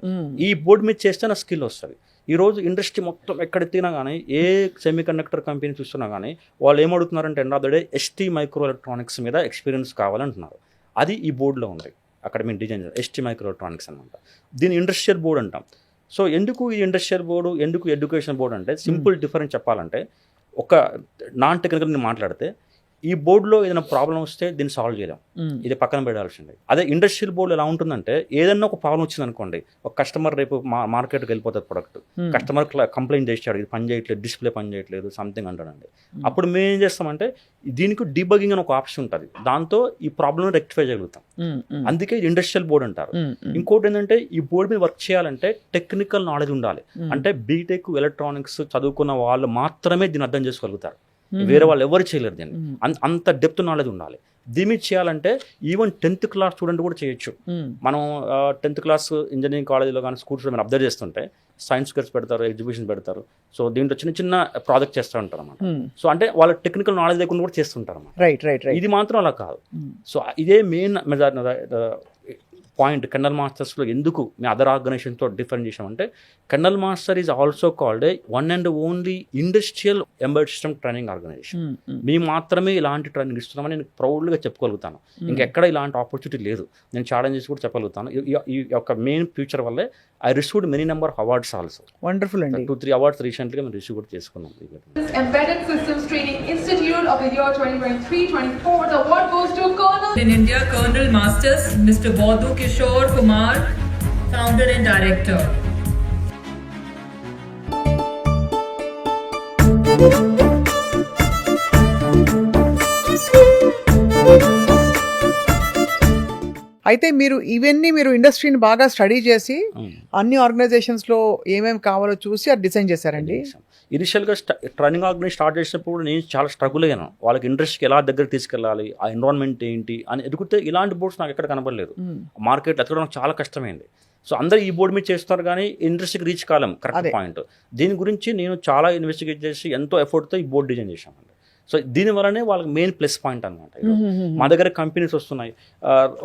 ఈ బోర్డు మీద చేస్తే నా స్కిల్ వస్తుంది. ఈరోజు ఇండస్ట్రీ మొత్తం ఎక్కడ తినా కానీ ఏ సెమీ కండక్టర్ కంపెనీ చూస్తున్నా కానీ వాళ్ళు ఏమడుగుతున్నారంటే end of the day ST micro electronics మీద ఎక్స్పీరియన్స్ కావాలంటున్నారు. అది ఈ బోర్డులో ఉంది. అక్కడ మేము డిజైన్ ఎస్టీ మైక్రో ఎలక్ట్రానిక్స్ అనమాట. దీన్ని ఇండస్ట్రియల్ బోర్డు అంటాం. సో ఎందుకు ఈ ఇండస్ట్రియల్ బోర్డు, ఎందుకు ఎడ్యుకేషన్ బోర్డు అంటే సింపుల్ డిఫరెన్స్ చెప్పాలంటే, ఒక నాన్ టెక్నికల్ మాట్లాడితే ఈ బోర్డులో ఏదైనా ప్రాబ్లం వస్తే దీన్ని సాల్వ్ చేయలేం, ఇది పక్కన పెట్టాల్సిందే. అదే ఇండస్ట్రియల్ బోర్డు ఎలా ఉంటుందంటే, ఏదైనా ఒక ప్రాబ్లం వచ్చింది అనుకోండి, ఒక కస్టమర్ రేపు మార్కెట్కి వెళ్ళిపోతుంది ప్రొడక్ట్, కస్టమర్ కంప్లైంట్ చేశాడు, ఇది పని చేయట్లేదు, డిస్ప్లే పని చేయట్లేదు, సంథింగ్ అంటాడండి. అప్పుడు మేము ఏం చేస్తామంటే, దీనికి డీబగ్గింగ్ అని ఒక ఆప్షన్ ఉంటుంది, దాంతో ఈ ప్రాబ్లమ్ రెక్టిఫై చేయగలుగుతాం. అందుకే ఇది ఇండస్ట్రియల్ బోర్డు అంటారు. ఇంకోటి ఏంటంటే, ఈ బోర్డు మీద వర్క్ చేయాలంటే టెక్నికల్ నాలెడ్జ్ ఉండాలి. అంటే బీటెక్ ఎలక్ట్రానిక్స్ చదువుకున్న వాళ్ళు మాత్రమే దీన్ని అర్థం చేసుకోగలుగుతారు, వేరే వాళ్ళు ఎవరు చేయలేరు దీన్ని. అంత డెప్త్ నాలెడ్జ్ ఉండాలి. దీన్ని చేయాలంటే ఈవెన్ 10th క్లాస్ స్టూడెంట్ కూడా చేయొచ్చు. మనం 10th క్లాస్ ఇంజనీరింగ్ కాలేజీలో కానీ స్కూల్స్లో మనం అబ్జర్వ్ చేస్తుంటే సైన్స్ గర్స్ పెడతారు, ఎగ్జిబిషన్ పెడతారు. సో దీంట్లో చిన్న చిన్న ప్రాజెక్ట్ చేస్తూ ఉంటారు అన్నమాట. సో అంటే వాళ్ళ టెక్నికల్ నాలెడ్జ్ లేకుండా కూడా చేస్తుంటారు అన్నమాట. రైట్. ఇది మాత్రం అలా కాదు. సో ఇదే మెయిన్ పాయింట్ కెర్నల్ మాస్టర్స్లో ఎందుకు మీ అదర్ ఆర్గనైజేషన్తో డిఫరెంట్ చేసామంటే Kernel Master is also called one and only industrial embedded system training organisation. మేము మాత్రమే ఇలాంటి ట్రైనింగ్ ఇస్తున్నామని నేను ప్రౌడ్గా చెప్పుకోగలుగుతాను. ఇంకెక్కడ ఇలాంటి ఆపర్చునిటీ లేదు. నేను ఛాలెంజెస్ కూడా చెప్పగలుగుతాను. ఈ యొక్క మెయిన్ ఫ్యూచర్ వల్లే I received many number of awards also. Wonderful అండి. 2-3 అవార్డ్స్ రీసెంట్గా మేము రిసీవ్ కూడా చేసుకున్నాం. Embedded Systems Training Institute of the year 2023-24. The award goes to Colonel in India, Colonel Masters, Mr. Bodhu Kishore Kumar, founder and director. అయితే మీరు ఇండస్ట్రీని బాగా study చేసి అన్ని ఆర్గనైజేషన్స్లో ఏమేమి కావాలో చూసి అది డిజైన్ చేశారండి. ఇనిషియల్గా ట్రైనింగ్ ఆర్గనైజ్ స్టార్ట్ చేసినప్పుడు నేను చాలా స్ట్రగుల్ అయ్యాను. వాళ్ళకి ఇండస్ట్రీకి ఎలా దగ్గర తీసుకెళ్ళాలి, ఆ ఎన్విరాన్మెంట్ ఏంటి అని ఎదుగుతే ఇలాంటి బోర్డ్స్ నాకు ఎక్కడ కనబడలేదు. మార్కెట్ ఎతకడం చాలా కష్టమైంది. సో అందరూ ఈ బోర్డు మీద చేస్తున్నారు కానీ ఇండస్ట్రీకి రీచ్ కాలం. Correct point. దీని గురించి నేను చాలా ఇన్వెస్టిగేట్ చేసి ఎంతో ఎఫర్ట్తో ఈ బోర్డు డిజైన్ చేశామండి. సో దీనివల్లనే వాళ్ళకి మెయిన్ ప్లస్ పాయింట్ అనమాట. మా దగ్గర కంపెనీస్ వస్తున్నాయి.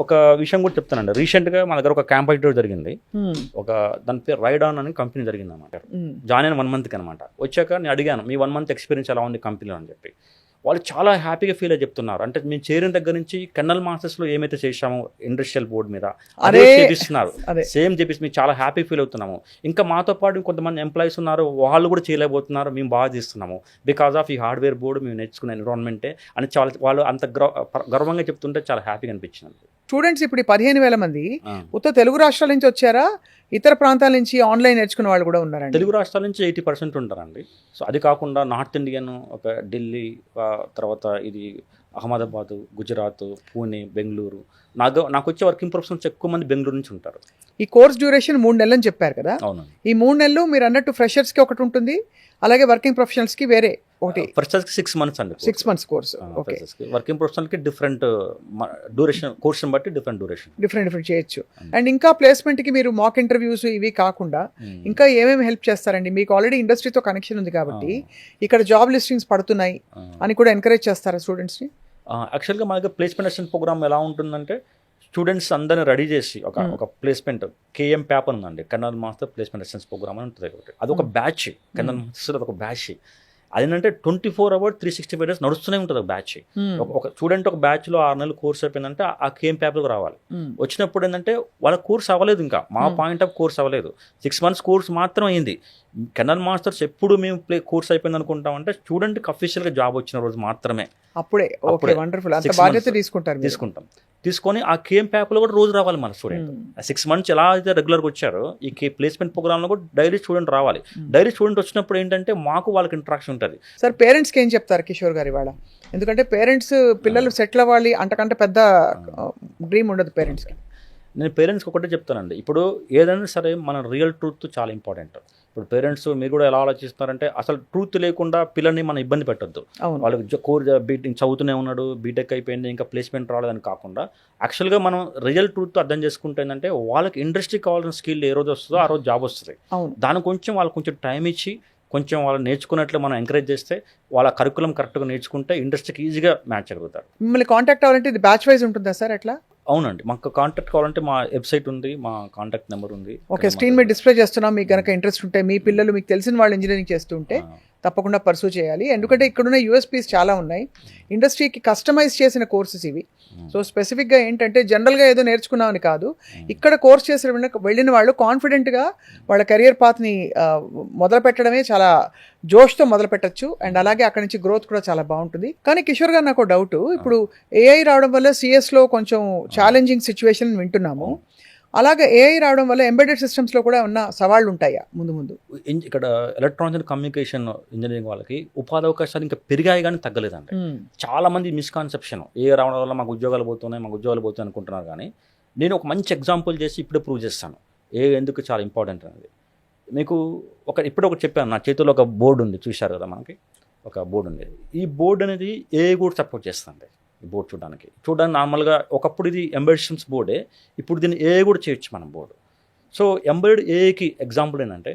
ఒక విషయం కూడా చెప్తానండి. రీసెంట్గా మా దగ్గర ఒక క్యాంపస్ జరిగింది. ఒక దాని పేరు రైడాన్ అని కంపెనీ జరిగింది అనమాట. జాయిన్ అయిన 1 monthకి అనమాట. వచ్చాక నేను అడిగాను మీ 1 month ఎక్స్పీరియన్స్ ఎలా ఉంది కంపెనీలో అని చెప్పి. వాళ్ళు చాలా హ్యాపీగా ఫీల్ అయ్యి చెప్తున్నారు. అంటే మేము చేరిన దగ్గర నుంచి కెర్నల్ మాస్టర్స్లో ఏమైతే చేసామో ఇండస్ట్రియల్ బోర్డు మీద అదే చేపిస్తున్నారు. సేమ్ చెప్పేసి మేము చాలా హ్యాపీ ఫీల్ అవుతున్నాము. ఇంకా మాతో పాటు కొంతమంది ఎంప్లాయీస్ ఉన్నారు, వాళ్ళు కూడా చేయలేకపోతున్నారు. మేము బాగా చేస్తున్నాము బికాస్ ఆఫ్ ఈ హార్డ్వేర్ బోర్డు మేము నేర్చుకున్న ఎన్విరాన్మెంటే అని చాలా వాళ్ళు అంత గర్వంగా చెప్తుంటే చాలా హ్యాపీగా అనిపించింది. స్టూడెంట్స్ ఇప్పుడు 15,000 మంది ఉత్త తెలుగు రాష్ట్రాల నుంచి వచ్చారా, ఇతర ప్రాంతాల నుంచి ఆన్లైన్ నేర్చుకున్న వాళ్ళు కూడా ఉన్నారండి? తెలుగు రాష్ట్రాల నుంచి 80% ఉంటారండి. సో అది కాకుండా నార్త్ ఇండియన్, ఒక ఢిల్లీ, తర్వాత ఇది అహ్మదాబాద్, గుజరాత్, పూణే, బెంగళూరు. నాకు వచ్చే వర్కింగ్ ప్రొఫెషనల్స్ ఎక్కువ మంది బెంగళూరు నుంచి ఉంటారు. ఈ కోర్స్ డ్యూరేషన్ 3 నెలలు అని చెప్పారు కదా. అవునండి. ఈ 3 నెలలు మీరు అన్నట్టు ఫ్రెషర్స్కి ఒకటి ఉంటుంది, అలాగే వర్కింగ్ ప్రొఫెషనల్స్కి వేరే ఒకటి. ఫ్రెషర్స్కి 6 months అండి. 6 months కోర్స్. వర్కింగ్ ప్రొఫెషనల్కి డిఫరెంట్ డ్యూరేషన్, కోర్స్ని బట్టి డిఫరెంట్ డ్యూరేషన్ డిఫరెంట్ చేయొచ్చు. అండ్ ఇంకా ప్లేస్మెంట్కి మీరు మాక్ ఇంటర్వ్యూస్ ఇవి కాకుండా ఇంకా ఏమేమి హెల్ప్ చేస్తారండి? మీకు ఆల్రెడీ ఇండస్ట్రీతో కనెక్షన్ ఉంది కాబట్టి ఇక్కడ జాబ్ లిస్టింగ్స్ పడుతున్నాయి అని కూడా ఎంకరేజ్ చేస్తారా స్టూడెంట్స్ని? యాక్చువల్గా మా దగ్గర ప్లేస్మెంట్ అసిస్టెంట్ ప్రోగ్రామ్ ఎలా ఉంటుందంటే స్టూడెంట్స్ అందరిని రెడీ చేసి ఒక ప్లేస్మెంట్ కేఎం ప్యాప్ ఉందండి, Kernel Master placement assistant program అని ఉంటుంది. అదొక బ్యాచ్, కెర్నల్ మాస్టర్ అదొక బ్యాచ్. అదేంటంటే 24 hours 365 days నడుస్తూనే ఉంటుంది ఒక బ్యాచ్. ఒక స్టూడెంట్ ఒక బ్యాచ్లో 6 నెలలు కోర్స్ అయిపోయిందంటే ఆ కేఎం ప్యాప్లోకి రావాలి. వచ్చినప్పుడు ఏంటంటే వాళ్ళ కోర్స్ అవ్వలేదు, ఇంకా మా పాయింట్ ఆఫ్ కోర్స్ అవ్వలేదు. 6 months కోర్స్ మాత్రం అయింది. కెర్నల్ మాస్టర్స్ ఎప్పుడు మేము కోర్స్ అయిపోయింది అనుకుంటామంటే స్టూడెంట్కి అఫీషియల్గా జాబ్ వచ్చిన రోజు మాత్రమే. అప్పుడే వండర్ఫుల్. అంత బాధ్యత తీసుకుంటాం. తీసుకొని ఆ కేఎం ప్యాప్లో కూడా రోజు రావాలి మన స్టూడెంట్. 6 months ఎలా అయితే రెగ్యులర్గా వచ్చారో ఈ ప్లేస్మెంట్ ప్రోగ్రామ్లో కూడా డైలీ స్టూడెంట్ రావాలి. డైలీ స్టూడెంట్ వచ్చినప్పుడు ఏంటంటే మాకు వాళ్ళకి ఇంట్రాక్షన్ ఉంటుంది. సార్ పేరెంట్స్కి ఏం చెప్తారు కిషోర్ గారు ఇవాళ? ఎందుకంటే పేరెంట్స్ పిల్లలు సెటిల్ అవ్వాలి అంతకంటే పెద్ద డ్రీమ్ ఉండదు పేరెంట్స్కి. నేను పేరెంట్స్కి ఒకటే చెప్తానండి, ఇప్పుడు ఏదైనా సరే మన రియల్ ట్రూత్ చాలా ఇంపార్టెంట్. ఇప్పుడు పేరెంట్స్ మీరు కూడా ఎలా ఆలోచిస్తున్నారంటే అసలు ట్రూత్ లేకుండా పిల్లల్ని మనం ఇబ్బంది పెట్టొద్దు. వాళ్ళకి కోర్ చదువుతూనే ఉన్నాడు, బీటెక్ అయిపోయింది, ఇంకా ప్లేస్మెంట్ రాలేదని కాకుండా యాక్చువల్గా మనం రియల్ ట్రూత్ అర్థం చేసుకుంటే ఏంటంటే వాళ్ళకి ఇండస్ట్రీకి కావాల్సిన స్కిల్ ఏ రోజు వస్తుందో ఆ రోజు జాబ్ వస్తుంది. దాని కొంచెం వాళ్ళకి కొంచెం టైం ఇచ్చి కొంచెం వాళ్ళు నేర్చుకున్నట్లు మనం ఎంకరేజ్ చేస్తే వాళ్ళ కరికులం కరెక్ట్గా నేర్చుకుంటే ఇండస్ట్రీకి ఈజీగా మ్యాచ్ అవ్వగలుగుతారు. మిమ్మల్ని కాంటాక్ట్ అవ్వాలంటే ఇది బ్యాచ్ వైజ్ ఉంటుందా సార్? ఎట్లా? అవునండి, మాకు కాంటాక్ట్ కావాలంటే మా వెబ్సైట్ ఉంది, మా కాంటాక్ట్ నెంబర్ ఉంది. ఓకే, స్క్రీన్ మీద డిస్ప్లే చేస్తున్నాం. మీకు కనుక ఇంట్రెస్ట్ ఉంటే, మీ పిల్లలు మీకు తెలిసిన వాళ్ళు ఇంజనీరింగ్ చేస్తుంటే తప్పకుండా పర్సూ చేయాలి. ఎందుకంటే ఇక్కడున్న యూఎస్పీస్ చాలా ఉన్నాయి. ఇండస్ట్రీకి కస్టమైజ్ చేసిన కోర్సెస్ ఇవి. సో స్పెసిఫిక్గా ఏంటంటే జనరల్గా ఏదో నేర్చుకున్నామని కాదు, ఇక్కడ కోర్స్ చేసి వెళ్ళిన వాళ్ళు కాన్ఫిడెంట్గా వాళ్ళ కెరియర్ పాత్ని మొదలు పెట్టడమే చాలా జోష్తో మొదలు పెట్టచ్చు. అండ్ అలాగే అక్కడి నుంచి గ్రోత్ కూడా చాలా బాగుంటుంది. కానీ కిషోర్ గారు నాకు డౌట్, ఇప్పుడు ఏఐ రావడం వల్ల సిఎస్లో కొంచెం ఛాలెంజింగ్ సిచ్యువేషన్ వింటున్నాము. అలాగే ఏఐ రావడం వల్ల ఎంబెడెడ్ సిస్టమ్స్లో కూడా ఉన్న సవాళ్ళు ఉంటాయా ముందు? ఇక్కడ ఎలక్ట్రానిక్స్ అండ్ కమ్యూనికేషన్ ఇంజనీరింగ్ వాళ్ళకి ఉపాధి అవకాశాలు ఇంకా పెరిగాయి కానీ తగ్గలేదండి. చాలా మంది మిస్కాన్సెప్షన్ ఏఐ రావడం వల్ల మాకు ఉద్యోగాలు పోతున్నాయి అనుకుంటున్నారు. కానీ నేను ఒక మంచి ఎగ్జాంపుల్ చేసి ఇప్పుడే ప్రూవ్ చేస్తాను ఏఐ ఎందుకు చాలా ఇంపార్టెంట్ అనేది. మీకు ఇప్పుడు ఒకటి చెప్పాను, నా చేతిలో ఒక బోర్డు ఉంది, చూశారు కదా, మనకి ఒక బోర్డు ఉంది. ఈ బోర్డు అనేది ఏఐ కూడా సపోర్ట్ చేస్తుంది. ఈ బోర్డు చూడడానికి నార్మల్గా ఒకప్పుడు ఇది ఎంబెడెడ్ సిస్టమ్స్ బోర్డే, ఇప్పుడు దీన్ని ఏఐ కూడా చేయొచ్చు మనం బోర్డు. సో ఎంబెడెడ్ ఏఐకి ఎగ్జాంపుల్ ఏంటంటే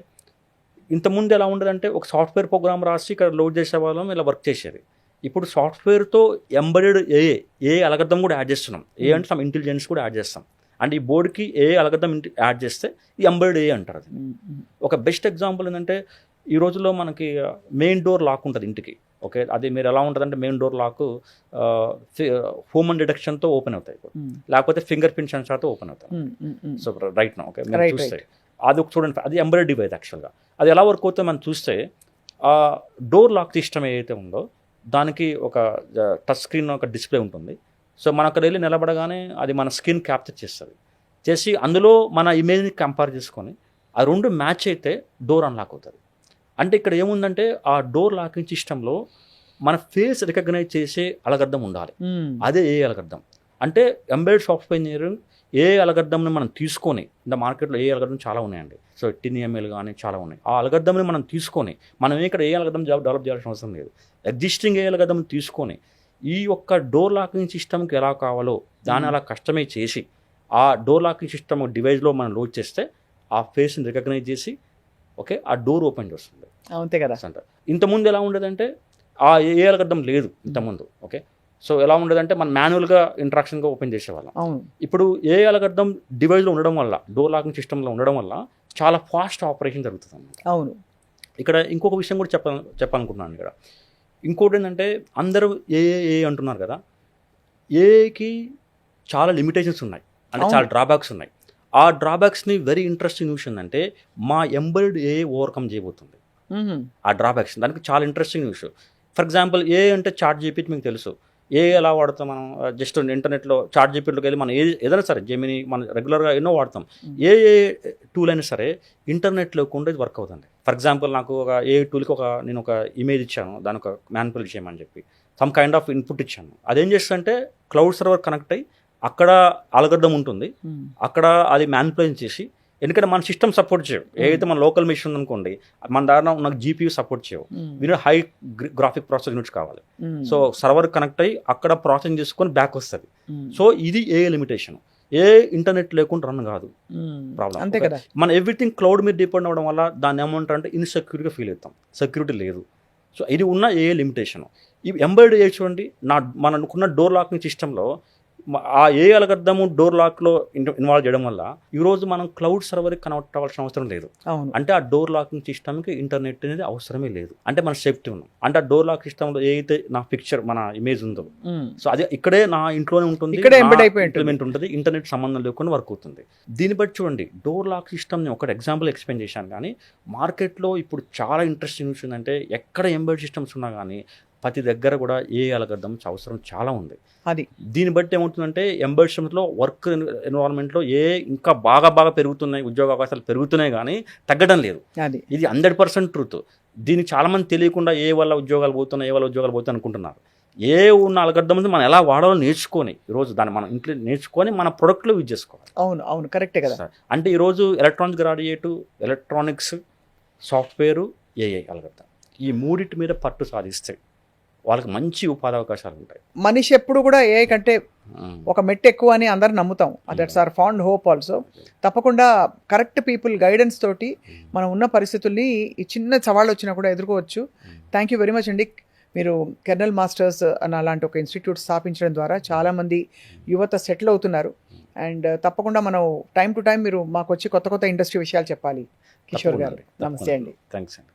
ఇంతకుముందు ఎలా ఉండదంటే ఒక సాఫ్ట్వేర్ ప్రోగ్రామ్ రాసి ఇక్కడ లోడ్ చేసే వాళ్ళం ఇలా వర్క్ చేసేది. ఇప్పుడు సాఫ్ట్వేర్తో ఎంబెడెడ్ ఏఐ అలగర్థం కూడా యాడ్ చేస్తున్నాం. ఏ అంటే సమ్ ఇంటెలిజెన్స్ కూడా యాడ్ చేస్తాం. అండ్ ఈ బోర్డ్కి ఏ అల్గరిథం యాడ్ చేస్తే ఈ ఎంబెడెడ్ ఏ అంటారు అది. ఒక బెస్ట్ ఎగ్జాంపుల్ ఏంటంటే ఈ రోజుల్లో మనకి మెయిన్ డోర్ లాక్ ఉంటుంది ఇంటికి. ఓకే, అది మీరు ఎలా ఉంటుందంటే మెయిన్ డోర్ లాక్ హ్యూమన్ డిటెక్షన్తో ఓపెన్ అవుతాయి, లేకపోతే ఫింగర్ ప్రింట్ సెన్సార్తో ఓపెన్ అవుతాయి. సో రైట్ నా ఓకే మీరు చూస్తే అది ఒక చూడండి, అది ఎంబెడెడ్ డివైస్ యాక్చువల్గా. అది ఎలా వర్క్ అవుతుందో మనం చూస్తే ఆ డోర్ లాక్ సిస్టమ్ ఏదైతే ఉందో దానికి ఒక టచ్ స్క్రీన్ ఒక డిస్ప్లే ఉంటుంది. సో మన అక్కడ వెళ్ళి నిలబడగానే అది మన స్క్రీన్ క్యాప్చర్ చేస్తుంది, చేసి అందులో మన ఇమేజ్ని కంపేర్ చేసుకొని ఆ రెండు మ్యాచ్ అయితే డోర్ అన్లాక్ అవుతుంది. అంటే ఇక్కడ ఏముందంటే ఆ డోర్ లాకింగ్ సిస్టంలో మన ఫేస్ రికగ్నైజ్ చేసే అల్గరిథం ఉండాలి. అదే ఏ అల్గరిథం అంటే ఎంబెడెడ్ సాఫ్ట్వేర్ ఇంజనీరింగ్ ఏ అల్గరిథంని మనం తీసుకొని, இந்த మార్కెట్లో ఏ అల్గరిథం చాలా ఉన్నాయండి. సో TNML కానీ చాలా ఉన్నాయి. ఆ అల్గరిథంని మనం తీసుకొని మనం ఇక్కడ ఏ అల్గరిథం డెవలప్ చేయాల్సిన అవసరం లేదు. ఎగ్జిస్టింగ్ ఏ అల్గరిథం తీసుకొని ఈ యొక్క డోర్ లాకింగ్ సిస్టమ్కి ఎలా కావాలో దాన్ని అలా కస్టమైజ్ చేసి ఆ డోర్ లాకింగ్ సిస్టమ్ డివైస్లో మనం లోడ్ చేస్తే ఆ ఫేస్ని రికగ్నైజ్ చేసి ఓకే ఆ డోర్ ఓపెన్ చేస్తుంది. అంతే కదా. అంటారు. ఇంతకుముందు ఎలా ఉండేదంటే ఆ ఏ అల్గరిథం లేదు ఇంతకుముందు. ఓకే, సో ఎలా ఉండేదంటే మనం మాన్యువల్గా ఇంట్రాక్షన్గా ఓపెన్ చేసేవాళ్ళం. ఇప్పుడు ఏ అల్గరిథం డివైస్లో ఉండడం వల్ల, డోర్ లాకింగ్ సిస్టంలో ఉండడం వల్ల చాలా ఫాస్ట్ ఆపరేషన్ జరుగుతుంది అన్నమాట. అవును. ఇక్కడ ఇంకొక విషయం కూడా చెప్పాలనుకుంటున్నాను. ఇక్కడ ఇంకోటి ఏంటంటే అందరూ ఏ అంటున్నారు కదా, ఏకి చాలా లిమిటేషన్స్ ఉన్నాయి, అంటే చాలా డ్రాబ్యాక్స్ ఉన్నాయి. ఆ డ్రాబ్యాక్స్ని వెరీ ఇంట్రెస్టింగ్ న్యూస్ ఏంటంటే మా ఎంబెడెడ్ ఏ ఓవర్కమ్ చేయబోతుంది ఆ డ్రాబ్యాక్స్. దానికి చాలా ఇంట్రెస్టింగ్ న్యూస్. ఫర్ ఎగ్జాంపుల్ ఏ అంటే ChatGPT మీకు తెలుసు. ఏ ఎలా వాడతాం మనం, జస్ట్ ఇంటర్నెట్లో ChatGPTలోకి వెళ్ళి మనం ఏదైనా సరే జెమిని మనం రెగ్యులర్గా ఎన్నో వాడతాం. ఏ టూల్ అయినా సరే ఇంటర్నెట్లో కూడా వర్క్ అవుతుంది. ఫర్ ఎగ్జాంపుల్ నాకు ఒక ఏ టూల్కి నేను ఒక ఇమేజ్ ఇచ్చాను, దాని ఒక మ్యానిపులేట్ చేయమని చెప్పి సమ్ కైండ్ ఆఫ్ ఇన్పుట్ ఇచ్చాను. అదేం చేస్తుందంటే క్లౌడ్ సర్వర్ కనెక్ట్ అయ్యి అక్కడ అల్గరిథం ఉంటుంది, అక్కడ అది మ్యానిపులేట్ చేసి, ఎందుకంటే మన సిస్టమ్ సపోర్ట్ చేయవు. ఏదైతే మన లోకల్ మెషిన్ ఉందనుకోండి, మన దాని నాకు GPU సపోర్ట్ చేయవు, మీరు హై గ్రాఫిక్ ప్రాసెస్ యూనిట్స్ కావాలి. సో సర్వర్ కనెక్ట్ అయ్యి అక్కడ ప్రాసెసింగ్ చేసుకొని బ్యాక్ వస్తుంది. సో ఇది ఏ లిమిటేషన్. ఏ ఇంటర్నెట్ లేకుండా రన్ కాదు ప్రాబ్లం. అంతే కదా. మన ఎవ్రీథింగ్ క్లౌడ్ మీద డిపెండ్ అవ్వడం వల్ల దాన్ని ఏమంటారు అంటే ఇన్సెక్యూర్గా ఫీల్ అవుతాం, సెక్యూరిటీ లేదు. సో ఇది ఉన్న ఏ లిమిటేషన్. ఈ ఎంబెడెడ్ ఏ చూడండి, మనకున్న డోర్ లాకింగ్ సిస్టంలో ఆ ఏ అల్గరిథము డోర్ లాక్లో ఇన్వాల్వ్ చేయడం వల్ల ఈరోజు మనం క్లౌడ్ సర్వర్కి కనెక్ట్ అవ్వాల్సిన అవసరం లేదు. అంటే ఆ డోర్ లాకింగ్ సిస్టమ్కి ఇంటర్నెట్ అనేది అవసరమే లేదు. అంటే మన సేఫ్టీ ఉన్నాం. అంటే ఆ డోర్ లాక్ సిస్టంలో ఏదైతే నా పిక్చర్ మన ఇమేజ్ ఉందో సో అది ఇక్కడే నా ఇంట్లోనే ఉంటుంది, ఇంప్లిమెంట్ ఉంటుంది, ఇంటర్నెట్ సంబంధం లేకుండా వర్క్ అవుతుంది. దీన్ని బట్టి చూడండి, డోర్ లాక్ సిస్టమ్ని ఒక ఎగ్జాంపుల్ ఎక్స్ప్లెయిన్ చేశాను. కానీ మార్కెట్లో ఇప్పుడు చాలా ఇంట్రెస్టింగ్ న్యూస్ ఏంటంటే ఎక్కడ ఎంబెడెడ్ సిస్టమ్స్ ఉన్నా కానీ ప్రతి దగ్గర కూడా ఏ అల్గరిథమ్స్ అవసరం చాలా ఉంది. అది దీన్ని బట్టి ఏమవుతుందంటే ఎంబెడెడ్ సిస్టమ్స్లో వర్క్ ఎన్విరాన్మెంట్లో ఇంకా బాగా పెరుగుతున్నాయి, ఉద్యోగ అవకాశాలు పెరుగుతున్నాయి కానీ తగ్గడం లేదు. ఇది 100% ట్రూత్. దీనికి చాలామంది తెలియకుండా ఏ వల్ల ఉద్యోగాలు పోతున్నాయి అనుకుంటున్నారు. ఏ ఉన్న అల్గరిథమ్స్ మనం ఎలా వాడాలో నేర్చుకొని ఈరోజు దాన్ని మనం ఇంట్లో నేర్చుకొని మన ప్రొడక్ట్లో యూజ్ చేసుకోవాలి. అవును కరెక్టే కదా. అంటే ఈరోజు electronics graduate, electronics, software, AI algorithm ఈ మూడింటి మీద పట్టు సాధిస్తే వాళ్ళకి మంచి ఉపాధి అవకాశాలు ఉంటాయి. మనిషి ఎప్పుడు కూడా ఏ కంటే ఒక మెట్టు ఎక్కువ అని అందరు నమ్ముతాం. That's our fond hope also. తప్పకుండా కరెక్ట్ పీపుల్ గైడెన్స్ తోటి మనం ఉన్న పరిస్థితుల్ని ఈ చిన్న సవాళ్ళు వచ్చినా కూడా ఎదుర్కోవచ్చు. థ్యాంక్ యూ వెరీ మచ్ అండి. మీరు కెర్నల్ మాస్టర్స్ అన్న అలాంటి ఒక ఇన్స్టిట్యూట్ స్థాపించడం ద్వారా చాలామంది యువత సెటిల్ అవుతున్నారు. అండ్ తప్పకుండా మనం టైం టు టైం మీరు మాకు వచ్చి కొత్త ఇండస్ట్రీ విషయాలు చెప్పాలి. కిషోర్ గారు నమస్తే అండి. థ్యాంక్స్ అండి.